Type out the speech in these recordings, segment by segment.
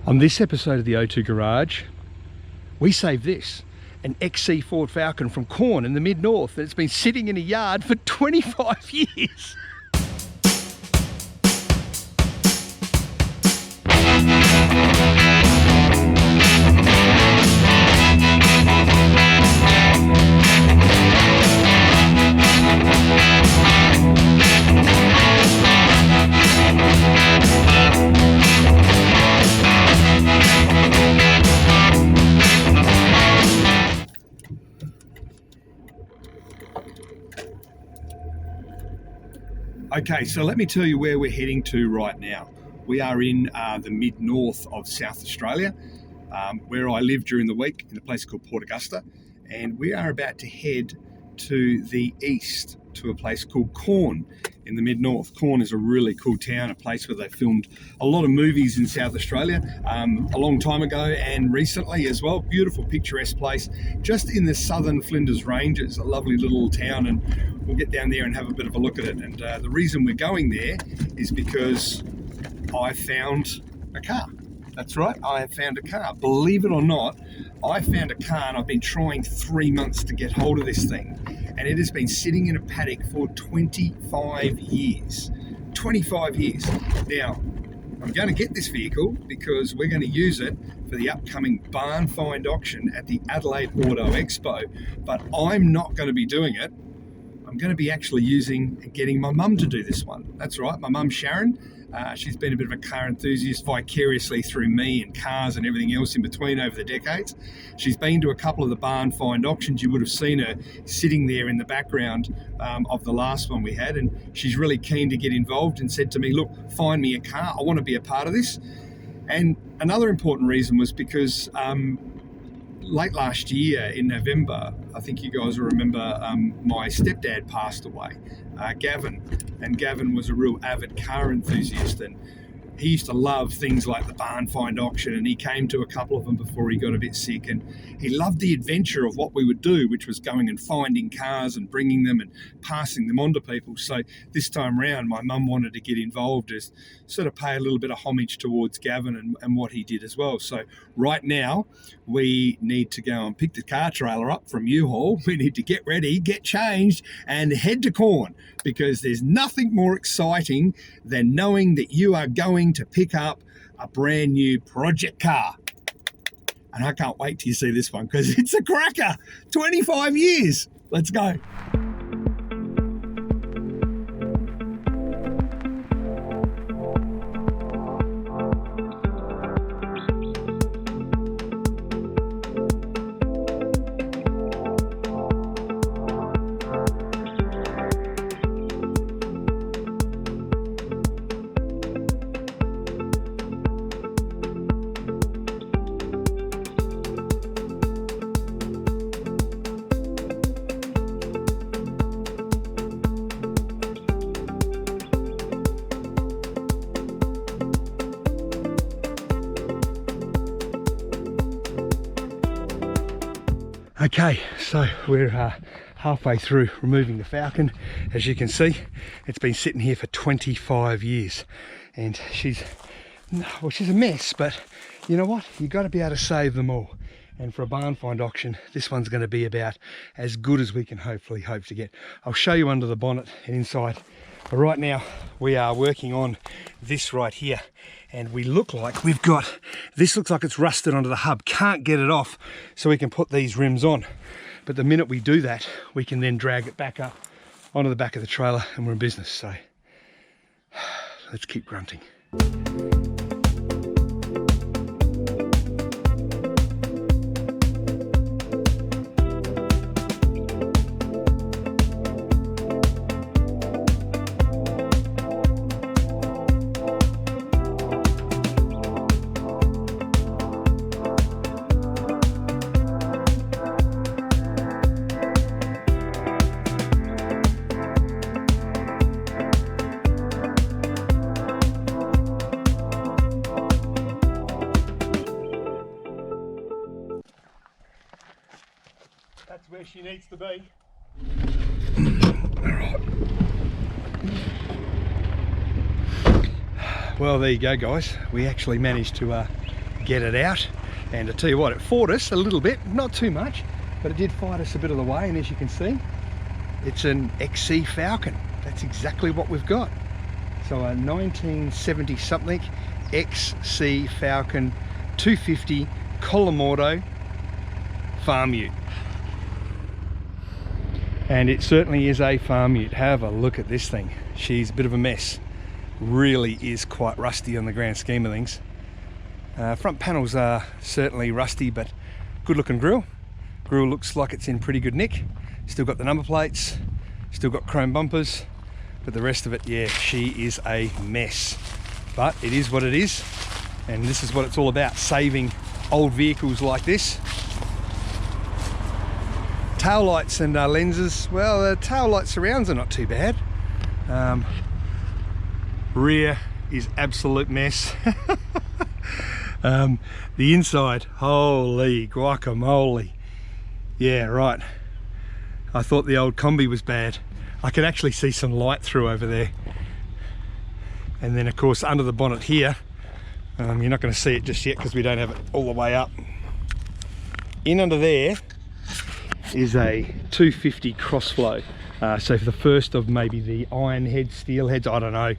On this episode of the O2 Garage, we saved this, an XC Ford Falcon from Quorn in the mid-north that's been sitting in a yard for 25 years. Okay, so let me tell you where we're heading to right now. We are in the mid-north of South Australia, where I live during the week in a place called Port Augusta, and we are about to head to the east to a place called Quorn in the mid-north. Quorn is a really cool town, a place where they filmed a lot of movies in South Australia a long time ago and recently as well. Beautiful, picturesque place just in the southern Flinders Ranges, a lovely little town, and we'll get down there and have a bit of a look at it. And the reason we're going there is because I found a car. That's right, I have found a car. Believe it or not, I found a car and I've been trying 3 months to get hold of this thing. And it has been sitting in a paddock for 25 years. 25 years. Now, I'm going to get this vehicle because we're going to use it for the upcoming barn find auction at the Adelaide Auto Expo. But I'm not going to be doing it. I'm going to be actually using and getting my mum to do this one. That's right, my mum Sharon. She's been a bit of a car enthusiast vicariously through me and cars and everything else in between over the decades. She's been to a couple of the barn find auctions. You would have seen her sitting there in the background of the last one we had, and she's really keen to get involved and said to me, look, find me a car. I want to be a part of this. And another important reason was because late last year in November, I think you guys will remember, my stepdad passed away, Gavin, and Gavin was a real avid car enthusiast, and he used to love things like the barn find auction, and he came to a couple of them before he got a bit sick, and he loved the adventure of what we would do, which was going and finding cars and bringing them and passing them on to people. So this time round, my mum wanted to get involved as sort of pay a little bit of homage towards Gavin and what he did as well. So right now, we need to go and pick the car trailer up from U-Haul. We need to get ready, get changed, and head to Quorn, because there's nothing more exciting than knowing that you are going to pick up a brand new project car. And I can't wait till you see this one, because it's a cracker. 25 years. Let's go. Okay, so we're halfway through removing the Falcon. As you can see, it's been sitting here for 25 years, and she's a mess, but you know what? You've got to be able to save them all. And for a barn find auction, this one's going to be about as good as we can hopefully hope to get. I'll show you under the bonnet and inside. But right now, we are working on this right here, and we look like we've got, this looks like it's rusted onto the hub. Can't get it off, so we can put these rims on. But the minute we do that, we can then drag it back up onto the back of the trailer and we're in business. So let's keep grunting. That's where she needs to be. Alright. Well, there you go, guys. We actually managed to get it out. And I tell you what, it fought us a little bit, not too much, but it did fight us a bit of the way. And as you can see, it's an XC Falcon. That's exactly what we've got. So a 1970 something XC Falcon 250 column auto Farm Ute. And it certainly is a Farm Ute. Have a look at this thing. She's a bit of a mess. Really is quite rusty on the grand scheme of things. Front panels are certainly rusty, but good looking grille. Grille looks like it's in pretty good nick. Still got the number plates, still got chrome bumpers, but the rest of it, yeah, she is a mess. But it is what it is, and this is what it's all about, saving old vehicles like this. Tail lights and lenses, well, the tail light surrounds are not too bad. Rear is absolute mess. The inside, holy guacamole. Yeah, right. I thought the old combi was bad. I could actually see some light through over there. And then of course under the bonnet here, you're not going to see it just yet because we don't have it all the way up. In under there is a 250 crossflow. So for the first of maybe the iron head, steel heads, I don't know,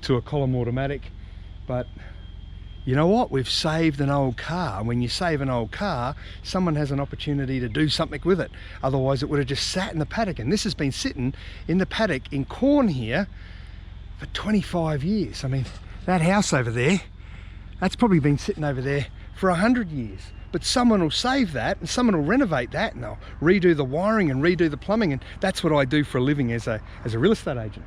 to a column automatic. But you know what? We've saved an old car. When you save an old car, someone has an opportunity to do something with it. Otherwise it would have just sat in the paddock. And this has been sitting in the paddock in Quorn here for 25 years. I mean, that house over there, that's probably been sitting over there for 100 years. But someone will save that and someone will renovate that and they'll redo the wiring and redo the plumbing. And that's what I do for a living as a real estate agent.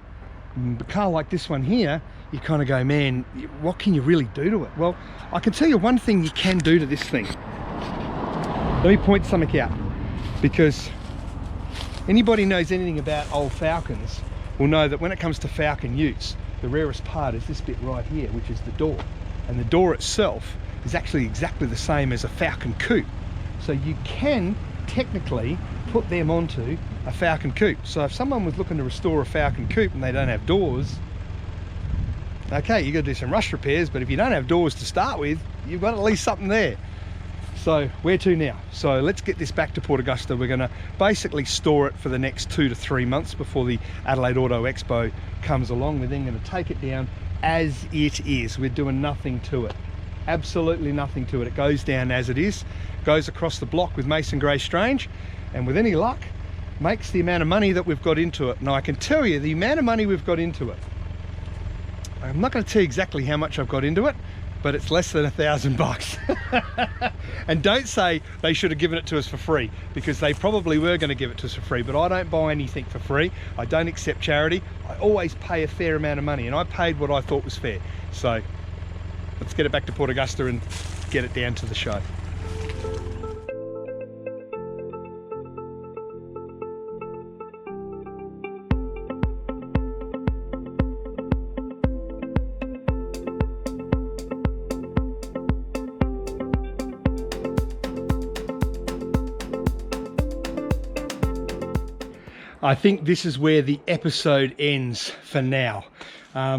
A car like this one here, you kind of go, man, what can you really do to it? Well, I can tell you one thing you can do to this thing. Let me point something out, because anybody knows anything about old Falcons will know that when it comes to Falcon Utes, the rarest part is this bit right here, which is the door. And the door itself is actually exactly the same as a Falcon coupe. So you can technically put them onto a Falcon coupe. So if someone was looking to restore a Falcon coupe and they don't have doors, okay, you got to do some rust repairs, but if you don't have doors to start with, you've got at least something there. So where to now? So let's get this back to Port Augusta. We're going to basically store it for the next 2 to 3 months before the Adelaide Auto Expo comes along. We're then going to take it down as it is. We're doing nothing to it. Absolutely nothing to it. It goes down as it is, goes across the block with Mason Gray Strange, and with any luck, makes the amount of money that we've got into it. Now I can tell you the amount of money we've got into it. I'm not going to tell you exactly how much I've got into it, but it's less than $1,000. And don't say they should have given it to us for free, because they probably were going to give it to us for free, but I don't buy anything for free. I don't accept charity. I always pay a fair amount of money, and I paid what I thought was fair. So let's get it back to Port Augusta and get it down to the show. I think this is where the episode ends for now.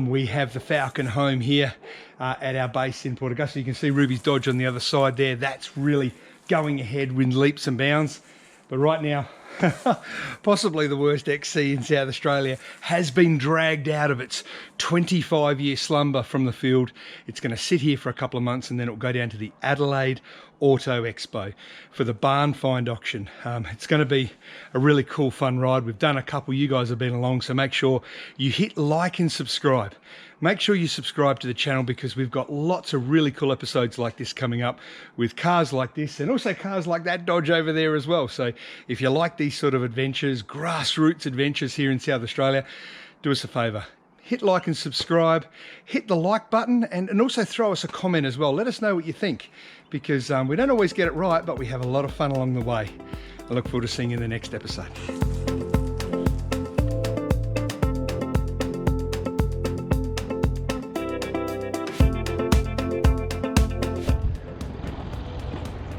We have the Falcon home here at our base in Port Augusta. You can see Ruby's Dodge on the other side there. That's really going ahead with leaps and bounds. But right now, possibly the worst XC in South Australia has been dragged out of its 25-year slumber from the field. It's going to sit here for a couple of months, and then it'll go down to the Adelaide Auto Expo for the barn find auction. It's going to be a really cool, fun ride. We've done a couple. You guys have been along, so make sure you hit like and subscribe. Make sure you subscribe to the channel, because we've got lots of really cool episodes like this coming up with cars like this, and also cars like that Dodge over there as well. So if you like these sort of adventures, grassroots adventures here in South Australia, do us a favor. Hit like and subscribe, hit the like button, and also throw us a comment as well. Let us know what you think, because we don't always get it right, but we have a lot of fun along the way. I look forward to seeing you in the next episode.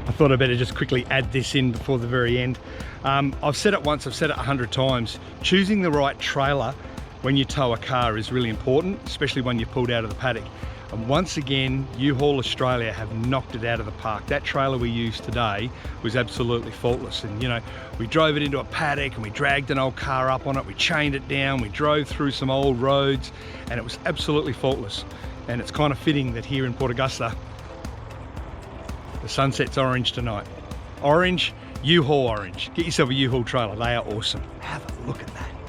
I thought I'd better just quickly add this in before the very end. I've said it once, I've said it 100 times. Choosing the right trailer when you tow a car is really important, especially when you're pulled out of the paddock. And once again, U-Haul Australia have knocked it out of the park. That trailer we used today was absolutely faultless. And you know, we drove it into a paddock and we dragged an old car up on it, we chained it down, we drove through some old roads, and it was absolutely faultless. And it's kind of fitting that here in Port Augusta, the sunset's orange tonight. Orange, U-Haul orange. Get yourself a U-Haul trailer, they are awesome. Have a look at that.